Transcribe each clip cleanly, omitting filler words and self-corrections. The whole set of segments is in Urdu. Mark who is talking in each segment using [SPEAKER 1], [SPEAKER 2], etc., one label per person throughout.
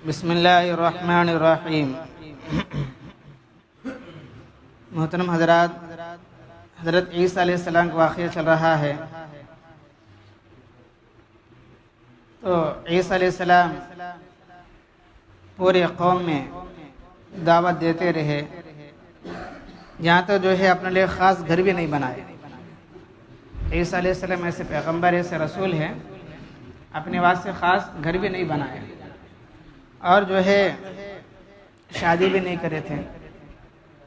[SPEAKER 1] بسم اللہ الرحمن الرحیم۔ محترم حضرات، حضرت عیسیٰ علیہ السلام کا واقعہ چل رہا ہے۔ تو عیسیٰ علیہ السلام پورے قوم میں دعوت دیتے رہے، یہاں تو اپنے لیے خاص گھر بھی نہیں بنائے۔ عیسیٰ علیہ السلام ایسے پیغمبر، ایسے رسول ہیں، اپنے واسطے خاص گھر بھی نہیں بنائے، اور شادی بھی نہیں کرے تھے،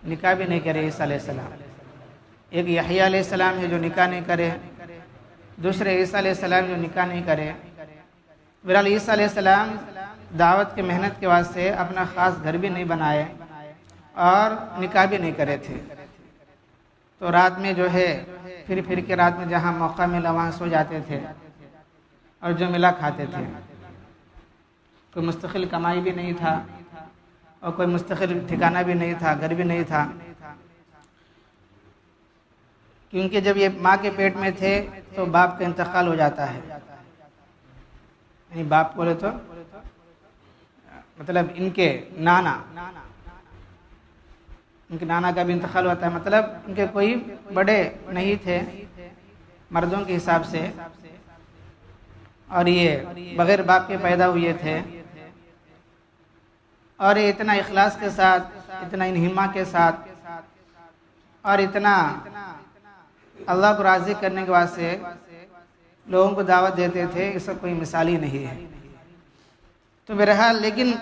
[SPEAKER 1] نکاح بھی نہیں کرے عیسیٰ علیہ السلام۔ ایک یحییٰ علیہ السلام ہے جو نکاح نہیں کرے، دوسرے عیسیٰ علیہ السلام جو نکاح نہیں کرے۔ بہرحال عیسیٰ علیہ السلام دعوت کی محنت کے واسطے اپنا خاص گھر بھی نہیں بنائے اور نکاح بھی نہیں کرے تھے۔ تو رات میں پھر کے رات میں جہاں موقع ملا وہاں سو جاتے تھے اور جو ملا کھاتے تھے۔ کوئی مستقل کمائی بھی نہیں تھا اور کوئی مستقل ٹھکانہ بھی نہیں تھا، گھر بھی نہیں تھا، کیونکہ جب یہ ماں کے پیٹ میں تھے تو باپ کا انتقال ہو جاتا ہے، یعنی باپ بولے تو مطلب ان کے نانا کا بھی انتقال ہوتا ہے، مطلب ان کے کوئی بڑے نہیں تھے مردوں کے حساب سے، اور یہ بغیر باپ کے پیدا ہوئے تھے، اور یہ اتنا اخلاص کے ساتھ، اتنا انہمہ کے ساتھ، اور اتنا اللہ کو راضی کرنے کے واسطے لوگوں کو دعوت دیتے تھے، اس کا کوئی مثالی نہیں ہے۔ تو بہرحال لیکن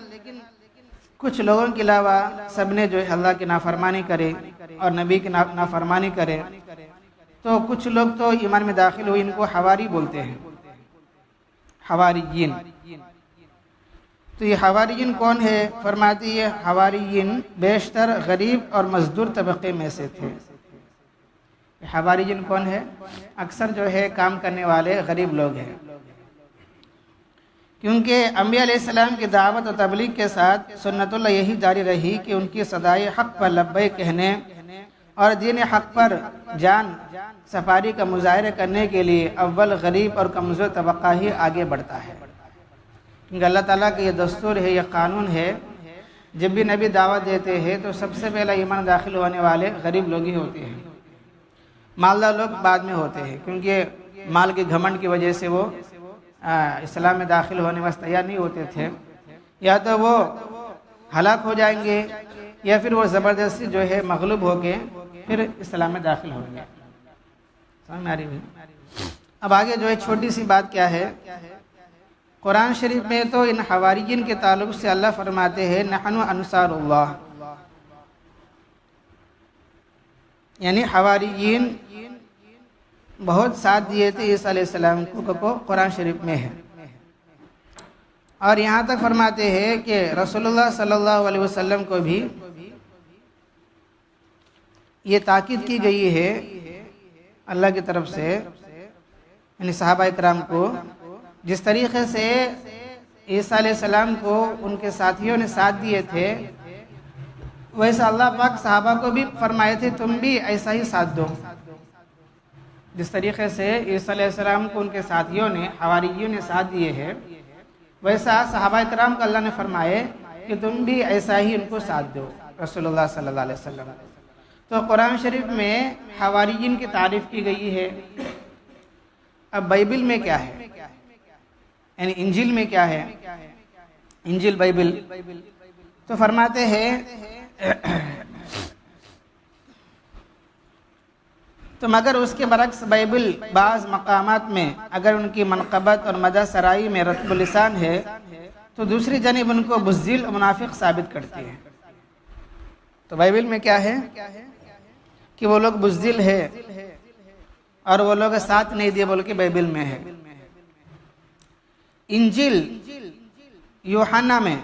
[SPEAKER 1] کچھ لوگوں کے علاوہ سب نے اللہ کی نافرمانی کرے اور نبی کی نافرمانی کرے، تو کچھ لوگ تو ایمان میں داخل ہوئے، ان کو حواری بولتے ہیں، حواریین۔ تو یہ حواریین کون ہے؟ فرماتی ہے حواریین بیشتر غریب اور مزدور طبقے میں سے تھے۔ حواریین کون ہے؟ اکثر کام کرنے والے غریب لوگ ہیں، کیونکہ انبیاء علیہ السلام کی دعوت و تبلیغ کے ساتھ سنت اللہ یہی جاری رہی کہ ان کی صدائے حق پر لبیک کہنے اور دین حق پر جان سپاری کا مظاہرہ کرنے کے لیے اول غریب اور کمزور طبقہ ہی آگے بڑھتا ہے، کیونکہ اللہ تعالیٰ کا یہ دستور ہے، یہ قانون ہے، جب بھی نبی دعوت دیتے ہیں تو سب سے پہلا ایمان داخل ہونے والے غریب لوگ ہی ہوتے ہیں، مالدار لوگ بعد میں ہوتے ہیں، کیونکہ مال کے گھمنڈ کی وجہ سے وہ اسلام میں داخل ہونے واسطے تیار نہیں ہوتے تھے، یا تو وہ ہلاک ہو جائیں گے یا پھر وہ زبردستی مغلوب ہو کے پھر اسلام میں داخل ہوں گے۔ سمجھ میں آ رہی ہے؟ اب آگے چھوٹی سی بات کیا ہے، قرآن شریف میں تو ان حواریین کے تعلق سے اللہ فرماتے ہیں نحن انصار اللہ، یعنی حواریین بہت ساتھ دیے تھے عیسیٰ علیہ السلام کو، قرآن شریف میں ہے، اور یہاں تک فرماتے ہیں کہ رسول اللہ صلی اللہ علیہ وسلم کو بھی یہ تاکید کی گئی ہے اللہ کی طرف سے، یعنی صحابہ کرام کو، جس طریقے سے عیسیٰ علیہ السلام کو ان کے ساتھیوں نے ساتھ دیے تھے، ویسا اللہ پاک صحابہ کو بھی فرمائے تھے تم بھی ایسا ہی ساتھ دو۔ جس طریقے سے عیسیٰ علیہ السلام کو ان کے ساتھیوں نے، حواریوں نے ساتھ دیے ہیں، ویسا صحابہ کرام کو اللہ نے فرمائے کہ تم بھی ایسا ہی ان کو ساتھ دو، رسول اللہ صلی اللہ علیہ وسلم۔ تو قرآن شریف میں حواریین کی تعریف کی گئی ہے۔ اب بائبل میں کیا ہے، یعنی انجیل میں کیا ہے، انجیل بائبل، تو فرماتے ہیں تو مگر اس کے برعکس بائبل بعض مقامات میں اگر ان کی منقبت اور مدح سرائی میں رطب لسان ہے تو دوسری جانب ان کو بزدل و منافق ثابت کرتی ہے۔ تو بائبل میں کیا ہے کہ وہ لوگ بزدل ہے اور وہ لوگ ساتھ نہیں دیے بول کے بائبل میں ہے۔ انجیل یوحنا میں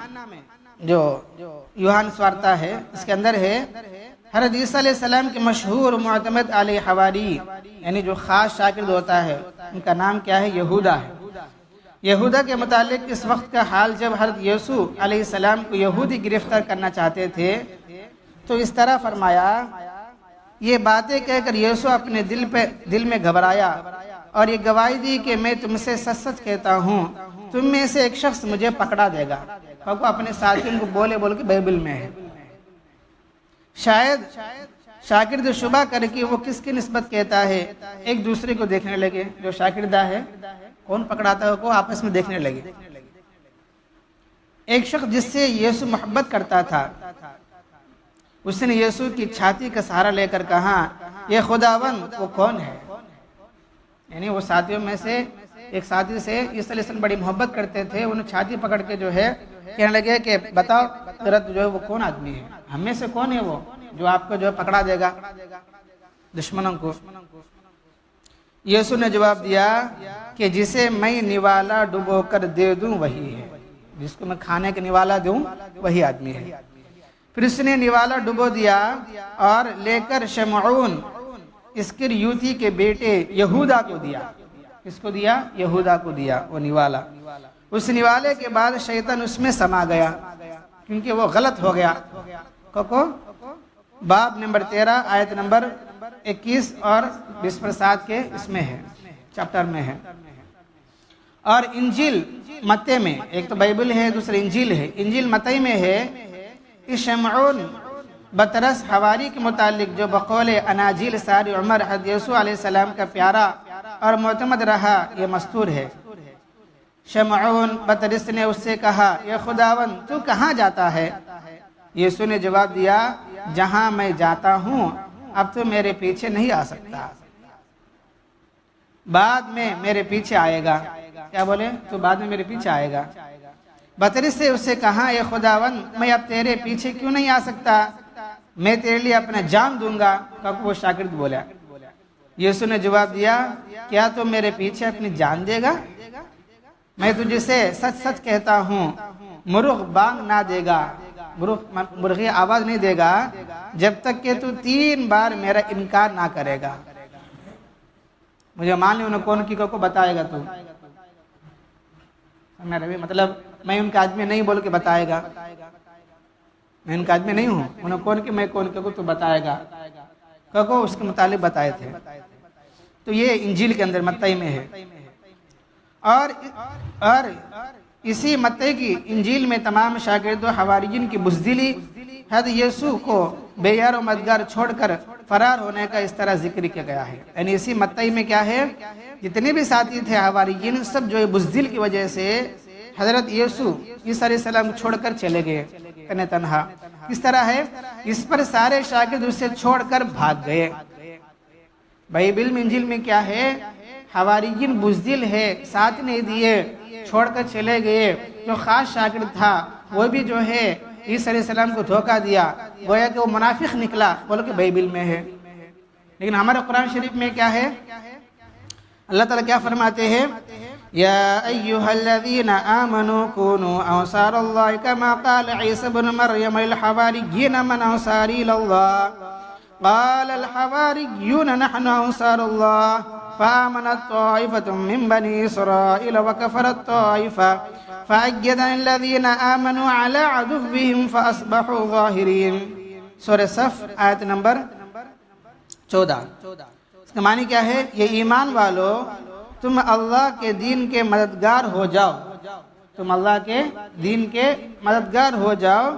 [SPEAKER 1] جو یوحنا سوارتا ہے، اس کے اندر ہے حضرت عیسیٰ علیہ السلام کے مشہور و معتمد علیہ حواری، یعنی جو خاص شاگرد ہوتا ہے، ان کا نام کیا ہے؟ یہودا ہے۔ یہودا کے متعلق اس وقت کا حال، جب حضرت یسوع علیہ السلام کو یہودی گرفتار کرنا چاہتے تھے تو اس طرح فرمایا، یہ باتیں کہہ کر یسوع اپنے دل میں گھبرایا اور یہ گواہی دی کہ میں تم سے سچ سچ کہتا ہوں تم میں سے ایک شخص مجھے پکڑا دے گا. کو اپنے ساتھیوں کو بول کے بائبل میں ہے. شاید شاگرد شبہ کر کے وہ کس کی نسبت کہتا ہے. ایک دوسرے کو دیکھنے لگے. جو شاگردہ ہے کون پکڑاتا ہے کو آپس میں دیکھنے لگے. ایک شخص جس سے یسوع محبت کرتا تھا اس نے یسوع کی چھاتی کا سہارا لے کر کہا یہ خداوند وہ کون ہے. یعنی وہ ساتھیوں میں سے ایک ساتھی سے عیسیٰ علیہ السلام بڑی محبت کرتے تھے. انہیں چھاتی پکڑ کے جو ہے کہنے لگے کہ بتاؤ ذرا جو ہے وہ کون آدمی ہے, ہم میں سے کون ہے وہ جو آپ کو جو ہے پکڑا دے گا دشمنوں کو. یسوع نے جواب دیا کہ جسے میں نوالا ڈبو کر دے دوں وہی ہے. جس کو میں کھانے کا نوالا دوں وہی آدمی ہے. پھر اس نے نوالا ڈبو دیا اور لے کر شمعون اسکریوتی کے بیٹے یہودا کو دیا. کس کو دیا؟ یہودا کو دیا وہ نوالا. اس نوالے کے بعد شیطان اس میں سما گیا کیونکہ وہ غلط ہو گیا. باب نمبر 13 آیت نمبر 21 اور 27 کے اس میں ہے, چپٹر میں ہے. اور انجیل متی میں, ایک تو بائبل ہے دوسرا انجیل ہے. انجیل متی میں ہے کہ شمعون بطرس حواری کے متعلق جو بقول اناجیل ساری عمر حضرت یسوع علیہ السلام کا پیارا اور معتمد رہا یہ مستور ہے. شمعون بطرس نے اس سے کہا یہ خداوند تو کہاں جاتا ہے؟ یسوع نے جواب دیا جہاں میں جاتا ہوں اب تو میرے پیچھے نہیں آ سکتا, بعد میں میرے پیچھے آئے گا. کیا بولے؟ تو بعد میں میرے پیچھے آئے گا. بطرس سے اسے کہا یہ خداوند میں اب تیرے پیچھے کیوں نہیں آ سکتا, میں تیرے لیے اپنا جان دوں گا. وہ شاگرد بولا. یسوع نے جواب دیا کیا تو میرے پیچھے اپنی جان دے گا؟ میں تجھے سے سچ سچ کہتا ہوں مرغ بانگ نہ دے گا, مرغی آواز نہیں دے گا جب تک کہ تو 3 بار میرا انکار نہ کرے گا. مجھے مان لی انہوں کون کی کو بتائے گا تو مطلب میں ان کا آدمی نہیں بول کے بتائے گا, میں ان کا آدمی نہیں ہوں. انہوں کون کی میں کون کو تو بتائے گا کو اس کے متعلق بتائے تھے. تو یہ انجیل کے اندر متی میں ہے. اور اسی متی کی انجیل میں تمام شاگردوں حواریین کی بزدلی حضرت یسوع کو بے یار و مددگار چھوڑ کر فرار ہونے کا اس طرح ذکر کیا گیا ہے. یعنی اسی متی میں کیا ہے جتنے بھی ساتھی تھے حواریین سب جو بزدل کی وجہ سے حضرت یسوع عیسیٰ علیہ السلام چھوڑ کر چلے گئے تنہا. کس طرح ہے اس پر سارے شاگرد اسے چھوڑ کر بھاگ گئے. بائبل میں انجیل میں کیا ہے حواریین بزدل ہے, ساتھ نہیں دیے, چھوڑ کر چلے گئے. جو خاص شاگرد تھا وہ بھی جو ہے عیسیٰ علیہ السلام کو دھوکہ دیا, گویا کہ وہ منافق نکلا بولو کہ بائبل میں ہے. لیکن ہمارے قرآن شریف میں کیا ہے اللہ تعالیٰ کیا فرماتے ہیں یا ایہا الذین آمنوا کونوا انصار اللہ کما قال عیسی بن مریم للحواریین من انصاری اللہ قال الحواریون نحن انصار اللہ فآمنت طائفة من بني إسرائيل وكفرت طائفة فأيدنا الذين آمنوا على عدوهم فأصبحوا ظاهرين. سورہ صف آیت نمبر 14. اس کا معنی کیا ہے یہ ایمان والو تم اللہ کے دین کے مددگار ہو جاؤ, تم اللہ کے دین کے مددگار ہو جاؤ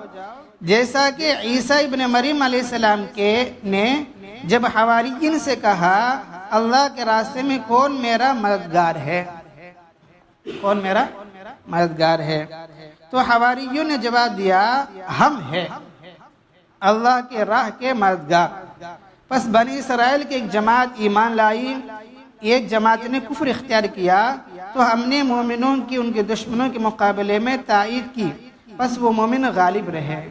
[SPEAKER 1] جیسا کہ عیسیٰ ابن مریم علیہ السلام نے جب حواریین سے کہا اللہ کے راستے میں کون میرا مددگار ہے, کون میرا مددگار ہے, تو حواریون نے جواب دیا ہم ہیں اللہ کے راہ کے مددگار. پس بنی اسرائیل کے ایک جماعت ایمان لائی, ایک جماعت نے کفر اختیار کیا, تو ہم نے مومنوں کی ان کے دشمنوں کے مقابلے میں تائید کی, پس وہ مومن غالب رہے.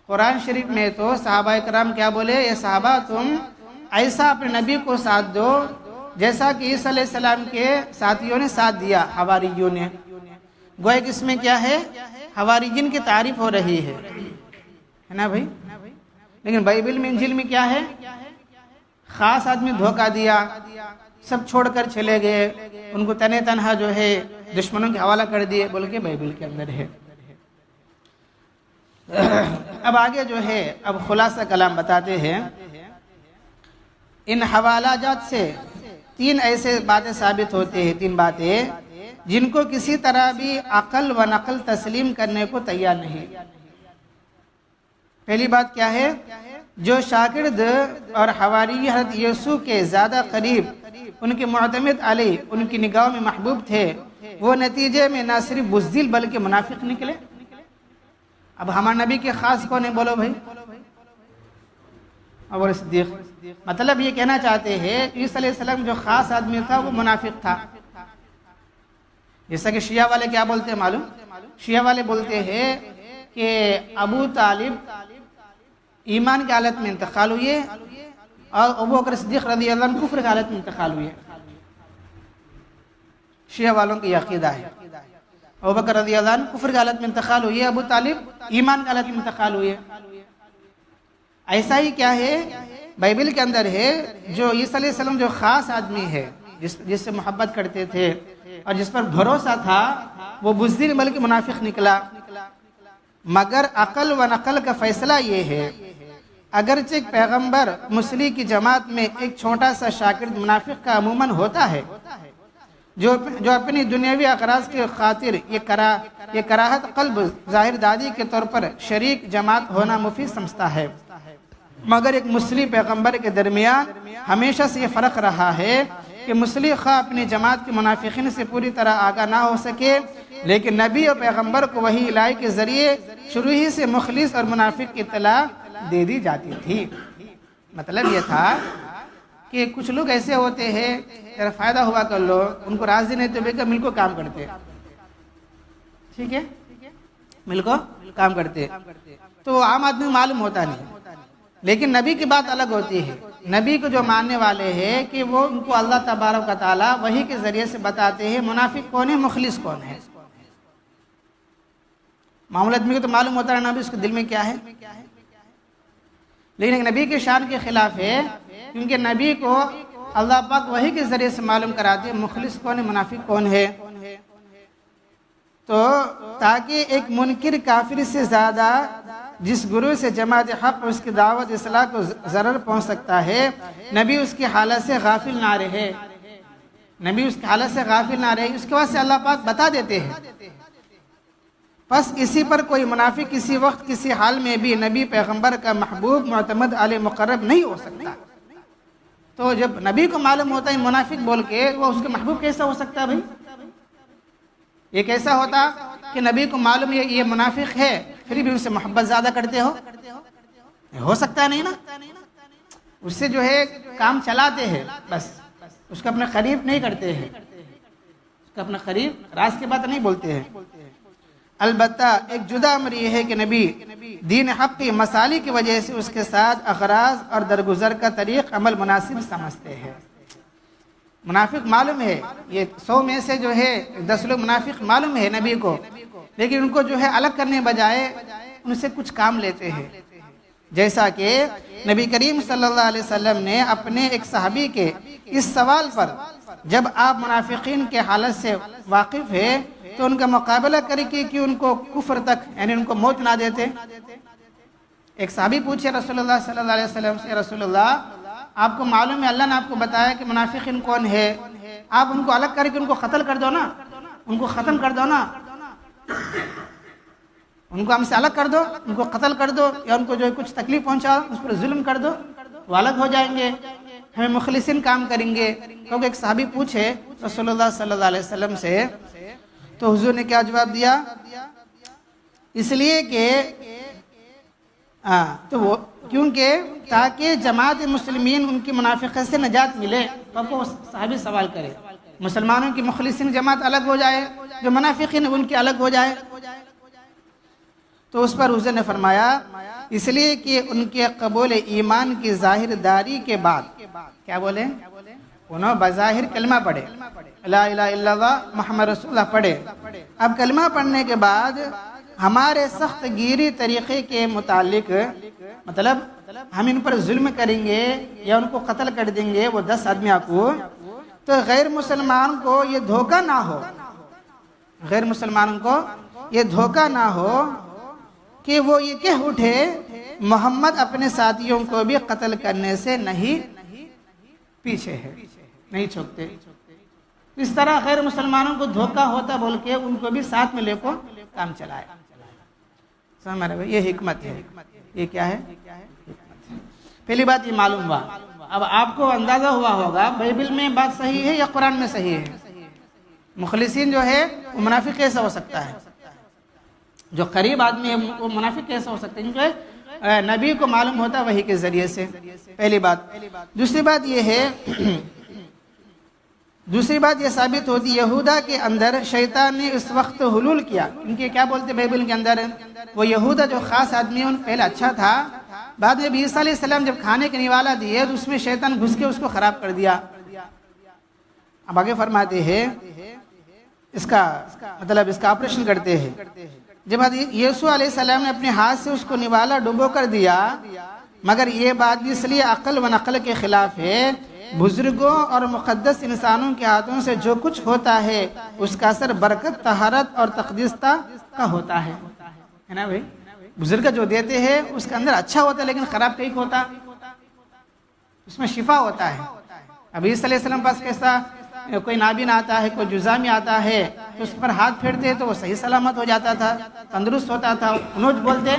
[SPEAKER 1] قرآن شریف میں تو صحابہ کرام کیا بولے یہ صحابہ تم ایسا اپنے نبی کو ساتھ دو جیسا کہ عیسیٰ علیہ السلام کے ساتھیوں نے ساتھ دیا حواریوں نے. گویا کہ اس میں کیا ہے حواریین کی تعریف ہو رہی ہے نا بھائی. لیکن بائبل میں انجیل میں کیا ہے خاص آدمی دھوکہ دیا, سب چھوڑ کر چلے گئے, ان کو تنہا جو ہے دشمنوں کے حوالہ کر دیے بول کے بائبل کے اندر ہے. اب آگے جو ہے اب خلاصہ کلام بتاتے ہیں. ان حوالہ جات سے تین ایسے باتیں ثابت ہوتے ہیں، تین باتیں جن کو کسی طرح بھی عقل و نقل تسلیم کرنے کو تیار نہیں۔ پہلی بات کیا ہے؟ جو شاگرد اور حواری حضرت یسوع کے زیادہ قریب، ان کے معتمد علی، ان کی نگاہوں میں محبوب تھے، وہ نتیجے میں نہ صرف بزدل بلکہ منافق نکلے۔ اب ہمارے نبی کے خاص کون ہیں؟ بولو بھائی۔ ابو صدیق۔ مطلب یہ کہنا چاہتے ہیں عیسیٰ علیہ السلام جو خاص آدمی تھا وہ منافق تھا۔ جیسا کہ شیعہ والے کیا بولتے ہیں معلوم؟ شیعہ والے بولتے ہیں کہ ابو طالب ایمان کی حالت میں انتقال ہوئے اور ابو بکر صدیق رضی اللہ عنہ کفر کی حالت میں انتقال ہوئے۔ شیعہ والوں کی عقیدہ ہے ابو بکر رضی اللہ عنہ کفر کی حالت میں انتقال ہوئے، ابو طالب ایمان کی حالت میں انتقال ہوئے۔ ایسا ہی کیا ہے؟ بائبل کے اندر ہے جو عیسیٰ علیہ السلام جو خاص آدمی ہے، جس سے محبت کرتے تھے اور جس پر بھروسہ تھا، وہ بزدل بلکہ منافق نکلا۔ مگر عقل و نقل کا فیصلہ یہ ہے، اگرچہ ایک پیغمبر مسلی کی جماعت میں ایک چھوٹا سا شاگرد منافق کا عموماً ہوتا ہے، جو اپنی دنیاوی اغراض کی خاطر یہ کراہت قلب ظاہر دادی کے طور پر شریک جماعت ہونا مفید سمجھتا ہے، مگر ایک مسلی پیغمبر کے درمیان ہمیشہ سے یہ فرق رہا ہے کہ مسلی خواہ اپنی جماعت کے منافقین سے پوری طرح آگاہ نہ ہو سکے، لیکن نبی اور پیغمبر کو وحی الہی کے ذریعے شروع ہی سے مخلص اور منافق کی اطلاع دے دی جاتی تھی۔ مطلب یہ تھا کہ کچھ لوگ ایسے ہوتے ہیں اگر فائدہ ہوا کر لو، ان کو راضی نہیں تو بے کر مل کو کام کرتے، ٹھیک ہے، مل کو کام کرتے، تو عام آدمی معلوم ہوتا نہیں۔ لیکن نبی کی بات الگ ہوتی ہے، نبی کو جو ماننے والے ہیں کہ وہ ان کو اللہ تبارک و تعالیٰ وحی کے ذریعے سے بتاتے ہیں منافق کون ہے، مخلص کون ہے۔ معمول آدمی کو تو معلوم ہوتا ہے نبی اس کے دل میں کیا ہے، لیکن نبی کے شان کے خلاف ہے، کیونکہ نبی کو اللہ پاک وحی کے ذریعے سے معلوم کراتے ہیں مخلص کون ہے، منافق کون ہے۔ تو تاکہ ایک منکر کافر سے زیادہ جس گروہ سے جماعت حق اس کی دعوت اصلاح کو ضرر پہنچ سکتا ہے، نبی اس کی حالت سے غافل نہ رہے، نبی اس کی حالت سے غافل نہ رہے، اس کے بعد سے اللہ پاک بتا دیتے ہیں۔ پس اسی پر کوئی منافق کسی وقت کسی حال میں بھی نبی پیغمبر کا محبوب معتمد علی مقرب نہیں ہو سکتا۔ تو جب نبی کو معلوم ہوتا ہے منافق بول کے، وہ اس کے محبوب کیسا ہو سکتا ہے بھائی؟ یہ کیسا ہوتا کہ نبی کو معلوم ہے یہ منافق ہے، پھر بھی ان سے محبت زیادہ کرتے ہو سکتا ہے نہیں نا، اس سے جو ہے کام چلاتے ہیں، بس اس کو اپنے قریب نہیں کرتے ہیں، اس کو اپنے قریب راز کی بات نہیں بولتے ہیں۔ البتہ ایک جدا امر یہ ہے کہ نبی دین حق کی مسائل کی وجہ سے اس کے ساتھ اغراض اور درگزر کا طریق عمل مناسب سمجھتے ہیں۔ منافق معلوم ہے، یہ 100 میں سے جو ہے 10 لوگ منافق معلوم ہے نبی کو، لیکن ان کو جو ہے الگ کرنے بجائے ان سے کچھ کام لیتے ہیں۔ جیسا کہ نبی کریم صلی اللہ علیہ وسلم نے اپنے ایک صحابی کے اس سوال پر جب آپ منافقین کے حالت سے واقف ہیں تو ان کا مقابلہ کرے کہ ان کو کفر تک یعنی ان کو موت نہ دیتے۔ ایک صحابی پوچھے رسول اللہ صلی اللہ علیہ وسلم سے، رسول اللہ آپ کو معلوم ہے اللہ نے آپ کو بتایا کہ منافقین کون ہے، آپ ان کو الگ کر کے ان کو قتل کر دو نا، ان کو ختم کر دو نا، ان کو ہم سے الگ کر دو، ان کو قتل کر دو، یا ان کو جو کچھ تکلیف پہنچا اس پر ظلم کر دو، وہ الگ ہو جائیں گے، ہمیں مخلصین کام کریں گے۔ کیونکہ ایک صحابی پوچھے رسول اللہ صلی اللہ علیہ وسلم سے، تو حضور نے کیا جواب دیا؟ اس لیے کہ تو وہ کیونکہ تاکہ جماعت مسلمین ان کی منافقت سے نجات ملے، تو وہ صحابی سوال کرے مسلمانوں کی مخلصین جماعت الگ ہو جائے، جو منافقین ان کی الگ ہو جائے۔ تو اس پر حضور نے فرمایا اس لیے کہ ان کے قبول ایمان کی ظاہر داری کے بعد کیا بولے؟ انہوں بظاہر کلمہ پڑھے، لا الہ الا اللہ محمد رسول اللہ پڑھے۔ اب کلمہ پڑھنے کے بعد ہمارے سخت گیری طریقے کے متعلق، مطلب ہم ان پر ظلم کریں گے یا ان کو قتل کر دیں گے وہ 10 آدمیوں کو، تو غیر مسلمان کو یہ دھوکہ نہ ہو، غیر مسلمانوں کو یہ دھوکہ نہ ہو کہ وہ یہ کہہ اٹھے محمد اپنے ساتھیوں کو بھی قتل کرنے سے نہیں پیچھے ہے۔ نہیں چھوکتے. اس طرح غیر مسلمانوں کو دھوکہ ہوتا بول کے ان کو بھی ساتھ میں لے کو کام چلائے. سمجھ میں رہے؟ یہ حکمت ہے. یہ کیا ہے؟ پہلی بات یہ معلوم ہوا. اب آپ کو اندازہ ہوا ہوگا بائبل میں بات صحیح ہے یا قرآن میں صحیح ہے. مخلصین جو ہے وہ منافق کیسا ہو سکتا ہے؟ جو قریب آدمی ہے وہ منافق کیسا ہو سکتا ہے؟ کیونکہ نبی کو معلوم ہوتا وحی کے ذریعے سے. پہلی بات. دوسری بات یہ ثابت ہوتی یہودا کے اندر شیطان نے اس وقت حلول کیا. ان کے کیا بولتے بائبل کے اندر؟ وہ یہودا جو خاص آدمی ہے ان پہلے اچھا تھا، بعد میں عیسیٰ علیہ السلام جب کھانے کے نوالا دیے تو اس میں شیطان گھس کے اس کو خراب کر دیا. اب آگے فرماتے ہیں اس کا مطلب اس کا آپریشن کرتے ہیں. جب یسوع علیہ السلام نے اپنے ہاتھ سے اس کو نوالا ڈبو کر دیا، مگر یہ بات اس لیے عقل و نقل کے خلاف ہے. بزرگوں اور مقدس انسانوں کے ہاتھوں سے جو کچھ ہوتا ہے اس کا اثر برکت، طہارت اور تقدیستہ کا ہوتا ہے نا بھائی. بزرگ جو دیتے ہیں اس کے اندر اچھا ہوتا ہے لیکن خراب کہیں ہوتا، اس میں شفا ہوتا ہے. اب عیسیٰ علیہ السلام پاس کیسا کوئی نابین آتا ہے، کوئی جزامی آتا ہے تو اس پر ہاتھ پھیرتے تو وہ صحیح سلامت ہو جاتا تھا، تندرست ہوتا تھا، انوج بولتے.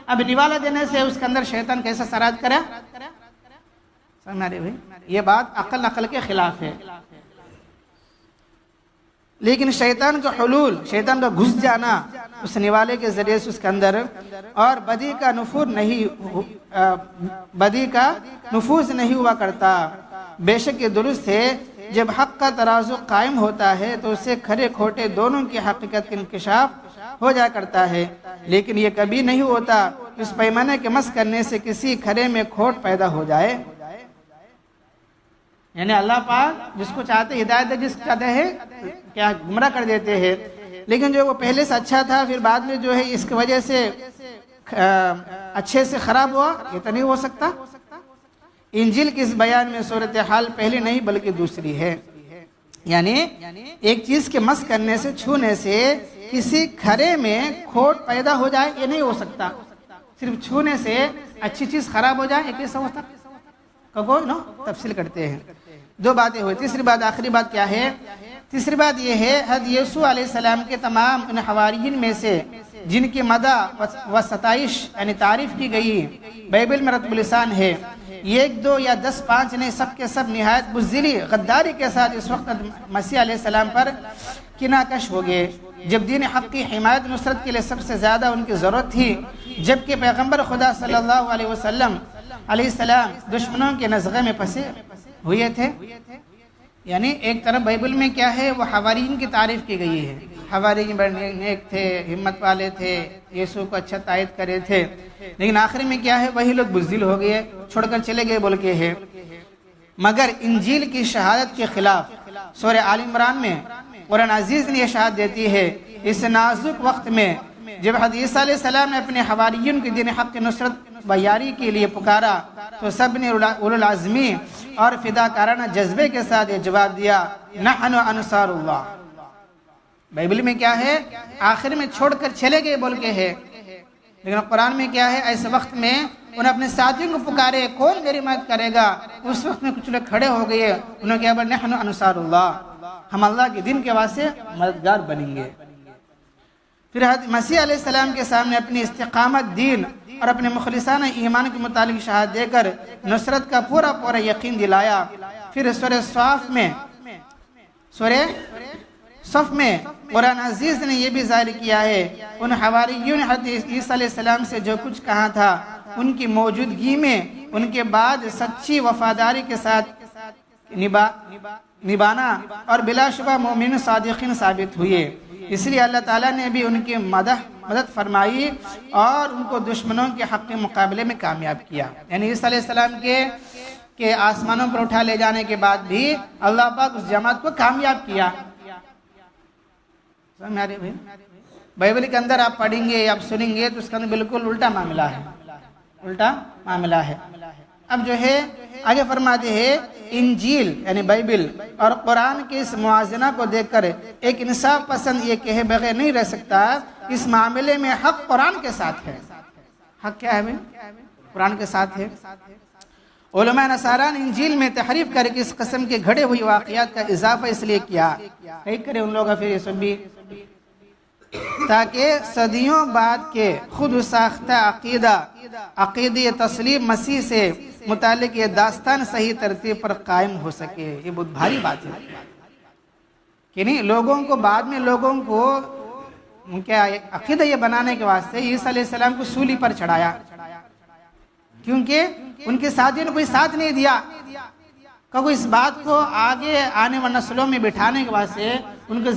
[SPEAKER 1] اب نوالا دینے سے اس کے اندر شیطان کیسا سراد کرے؟ سمجھ رہے بھائی؟ یہ بات عقل نقل کے خلاف ہے. لیکن شیطان کا حلول، شیطان کا گھس جانا اس نوالے کے ذریعے سے اس کے اندر، اور بدی کا نفوذ نہیں ہوا کرتا. بے شک یہ درست ہے جب حق کا ترازو قائم ہوتا ہے تو اسے کھرے کھوٹے دونوں کی حقیقت کا انکشاف ہو جا کرتا ہے. لیکن یہ کبھی نہیں ہوتا اس پیمانے کے مس کرنے سے کسی کھرے میں کھوٹ پیدا ہو جائے. یعنی اللہ پاک جس کو چاہتے ہدایت جس کو چاہتے ہیں کیا گمراہ کر دیتے ہیں. لیکن جو وہ پہلے سے اچھا تھا پھر بعد میں جو ہے اس کی وجہ سے اچھے سے خراب ہوا، یہ تو نہیں ہو سکتا. انجیل کی اس بیان میں صورتحال پہلی نہیں بلکہ دوسری ہے. یعنی ایک چیز کے مس کرنے سے، چھونے سے کسی کھرے میں کھوٹ پیدا ہو جائے یہ نہیں ہو سکتا. صرف چھونے سے اچھی چیز خراب ہو جائے یہ کیسا ہو سکتا؟ تفصیل کرتے ہیں. دو باتیں ہوئی. تیسری بات، آخری بات کیا ہے؟ تیسری بات یہ ہے حضرت یسوع علیہ السلام کے تمام ان حواریین میں سے جن کی مدح و ستائش یعنی تعریف کی گئی بائبل میں رتب لسان ہے، 1 2 یا 10 5 نہیں، سب کے سب نہایت بزدلی غداری کے ساتھ اس وقت مسیح علیہ السلام پر کناکش ہو گئے جب دین حق کی حمایت نصرت کے لیے سب سے زیادہ ان کی ضرورت تھی، جبکہ پیغمبر خدا صلی اللہ علیہ وسلم علیہ السلام دشمنوں کے نزغے میں پھنسے ہوئے تھے. یعنی ایک طرف بائبل میں کیا ہے وہ حواریین کی تعریف کی گئی ہے. حواریین بڑے نیک تھے، ہمت والے تھے، یسوع کو اچھا تائید کرے تھے، لیکن آخر میں کیا ہے وہی لوگ بزدل ہو گئے، چھوڑ کر چلے گئے بول کے ہے. مگر انجیل کی شہادت کے خلاف سورہ آل عمران میں قرآن عزیز نے یہ شہادت دیتی ہے. اس نازک وقت میں جب حضرت عیسیٰ علیہ السلام نے اپنے حواریین کی دین حق کی نصرت و یاری کے لیے پکارا تو سب نے اولو العزمی اور فداکارانہ جذبے کے ساتھ یہ جواب دیا، نحن انصار اللہ. بائبل میں کیا ہے آخر میں چھوڑ کر چلے گئے بول کے ہے، لیکن قرآن میں کیا ہے ایسے وقت میں انہوں نے اپنے ساتھیوں کو پکارے کون میری مدد کرے گا. اس وقت میں کچھ لوگ کھڑے ہو گئے، انہوں نے کہا نحن انصار اللہ، ہم اللہ کے دین کے واسطے مددگار بنیں گے. پھر حضرت مسیح علیہ السلام کے سامنے اپنی استقامت دین اور اپنے مخلصانہ ایمان کے متعلق شہادت دے کر نصرت کا پورا یقین دلایا. پھر سورہ صف میں قرآن عزیز نے یہ بھی ظاہر کیا ہے ان حواریوں نے حضرت عیسیٰ علیہ السلام سے جو کچھ کہا تھا ان کی موجودگی میں ان کے بعد سچی وفاداری کے ساتھ نبھانا اور بلا شبہ مومن صادقین ثابت ہوئے. اس لیے اللہ تعالیٰ نے بھی ان کی مدد فرمائی اور ان کو دشمنوں کے حق کے مقابلے میں کامیاب کیا. یعنی عیسیٰ علیہ السلام کے آسمانوں پر اٹھا لے جانے کے بعد بھی اللہ پاک اس جماعت کو کامیاب کیا. بائبل کے اندر آپ پڑھیں گے آپ سنیں گے تو اس کا بالکل الٹا معاملہ ہے. اب جو ہے آگے فرماتے ہیں انجیل یعنی بائبل اور قرآن کے اس موازنہ کو دیکھ کر ایک انصاف پسند یہ کہے بغیر نہیں رہ سکتا اس معاملے میں حق قرآن کے ساتھ ہے. حق کیا ہے بھائی؟ قرآن کے ساتھ ہے. علماء نصارہ نے انجیل میں تحریف کر کے اس قسم کے گھڑے ہوئی واقعات کا اضافہ اس لیے کیا کرے ان لوگ پھر یہ سب بھی، تاکہ صدیوں بعد کے خود ساختہ عقیدہ تسلیم مسیح سے متعلق یہ داستان صحیح ترتیب پر قائم ہو سکے۔ یہ بہت بھاری بات ہے کہ نہیں، لوگوں کو بعد میں لوگوں کو کیا عقیدہ یہ بنانے کے واسطے عیسیٰ علیہ السلام کو سولی پر چڑھایا، کیونکہ ان کے ساتھیوں نے کوئی ساتھ نہیں دیا، کہ اس بات کو آگے آنے والی نسلوں میں بٹھانے کے واسطے، ان کے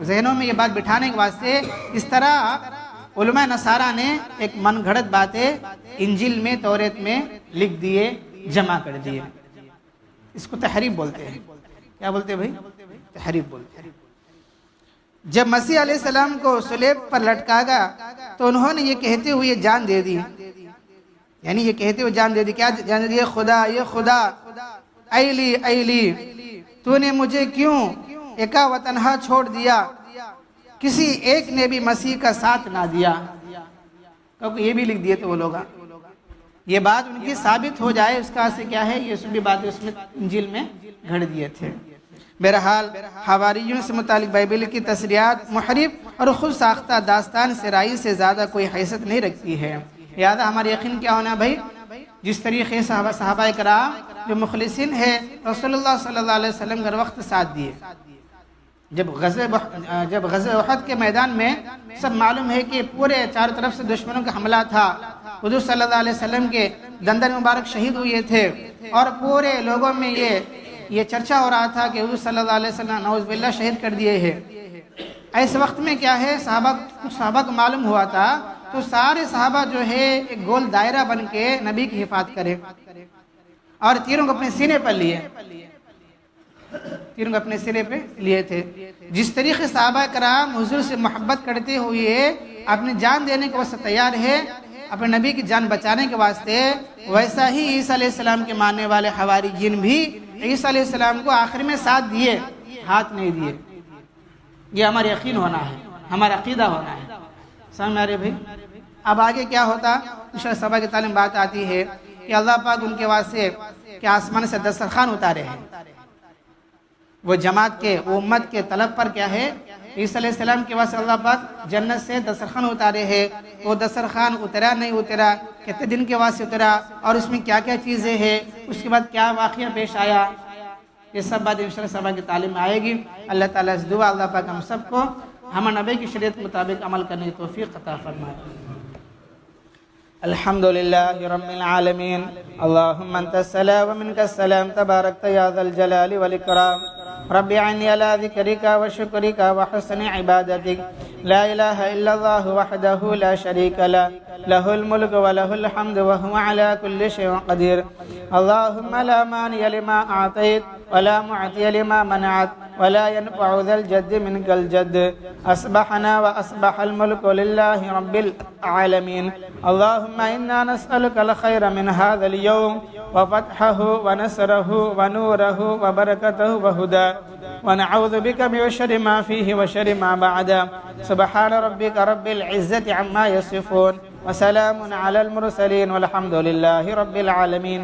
[SPEAKER 1] ذہنوں میں یہ بات بٹھانے کے واسطے اس طرح علماء نصارہ نے ایک من گھڑت باتیں انجیل میں توریت میں لکھ دیے، جمع کر دیے۔ اس کو تحریف بولتے ہیں۔ کیا بولتے ہیں بھائی؟ تحریف بولتے ہیں۔ جب مسیح علیہ السلام کو صلیب پر لٹکا گیا تو انہوں نے یہ کہتے ہوئے جان دے دی، یعنی یہ کہتے ہوئے جان دے دی، کیا جان دے دی؟ یہ خدا ایلی تو نے مجھے کیوں ایکا و تنہا چھوڑ دیا، کسی ایک نے بھی مسیح کا ساتھ نہ دیا۔ کیونکہ یہ بھی لکھ دیے تھے وہ لوگ، یہ بات ان کی ثابت ہو جائے اس کا سے کیا ہے، یہ سب بھی باتیں اس میں انجیل میں گھڑ دیے تھے۔ بہرحال حواریوں سے متعلق بائبل کی تصریحات محرف اور خود ساختہ داستان سرائی سے زیادہ کوئی حیثیت نہیں رکھتی ہے۔ لہذا ہمارا یقین کیا ہونا بھائی، جس طریقے صحابہ کرام جو مخلصین ہے رسول اللہ صلی اللہ علیہ وسلم ہر وقت ساتھ دیے۔ جب غزوہ احد کے میدان میں سب معلوم ہے کہ پورے چاروں طرف سے دشمنوں کا حملہ تھا، حضور صلی اللہ علیہ وسلم کے دندان مبارک شہید ہوئے تھے، اور پورے لوگوں میں یہ چرچا ہو رہا تھا کہ حضور صلی اللہ علیہ وسلم نعوذ باللہ شہید کر دیے ہیں۔ ایس وقت میں کیا ہے، صحابہ کو معلوم ہوا تھا، تو سارے صحابہ جو ہے ایک گول دائرہ بن کے نبی کی حفاظت کرے اور تیروں کو اپنے سینے پر لیے تھے۔ جس طریقے صحابہ کرام حضور سے محبت کرتے ہوئے اپنی جان دینے کے واسطے تیار ہے اپنے نبی کی جان بچانے کے واسطے، ویسا ہی عیسیٰ علیہ السلام کے ماننے والے حواریین بھی عیسیٰ علیہ السلام کو آخر میں ساتھ دیے، ہاتھ نہیں دیے۔ یہ ہمارا یقین ہونا ہے، ہمارا عقیدہ ہونا ہے۔ سمجھ آ رہے بھائی؟ اب آگے کیا ہوتا، انشاءاللہ صحابہ کی تعلیم بات آتی ہے کہ اللہ پاک ان کے واسطے کہ آسمان سے دسترخوان اتارے ہیں، وہ جماعت کے، وہ امت کے طلب پر کیا ہے، عیسیٰ علیہ السلام کے واسطے اللہ پاک جنت سے دسترخوان اتارے ہیں۔ وہ دسترخوان اترا نہیں اترا، کتنے دن کے واسطے اترا، اور اس میں کیا کیا چیزیں ہیں، اس کے بعد کیا واقعہ پیش آیا، یہ سب بات انشاءاللہ صحابہ کی تعلیم میں آئے گی۔ اللہ تعالیٰ سے دعا اللہ پاک ہم سب کو ہمارے نبی کی شریعت کے مطابق عمل کرنے کی توفیق عطا فرمائے۔ الحمد للہ رب العالمین، اللہم انت السلام ومنک السلام، تبارکت یا ذا الجلال والاکرام، رب اعنی علی ذکرک وشکرک وحسن عبادتک، لا الہ الا اللہ وحدہ لا شریک لہ، لہ الملک ولہ الحمد وہو علی کل شیء قدیر۔ اللہم لا مانع لما اعطیت ولا معطی لما منعت ولا ينفع ذا الجد منك الجد، أصبحنا وأصبح الملك لله رب العالمين۔ اللهم إنا نسألك الخير من هذا اليوم وفتحه ونصره ونوره وبركته وهداه، ونعوذ بك من شر ما فيه وشر ما بعده، سبحان ربك رب العزة عما يصفون، وسلام على المرسلين والحمد لله رب العالمين۔